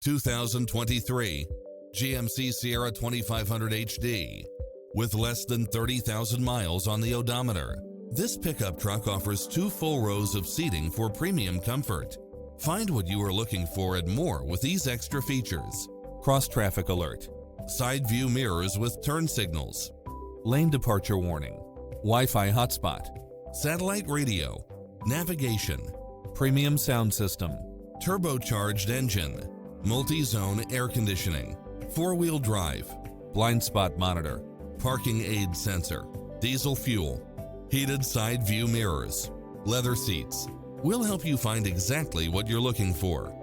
2023 GMC Sierra 2500HD. With less than 30,000 miles on the odometer, this pickup truck offers 2 full rows of seating for premium comfort. Find what you are looking for and more with these extra features: cross-traffic alert, side view mirrors with turn signals, lane departure warning, Wi-Fi hotspot, satellite radio, navigation, premium sound system, turbocharged engine, multi-zone air conditioning, 4-wheel drive, blind spot monitor, parking aid sensor, diesel fuel, heated side view mirrors, leather seats. We'll help you find exactly what you're looking for.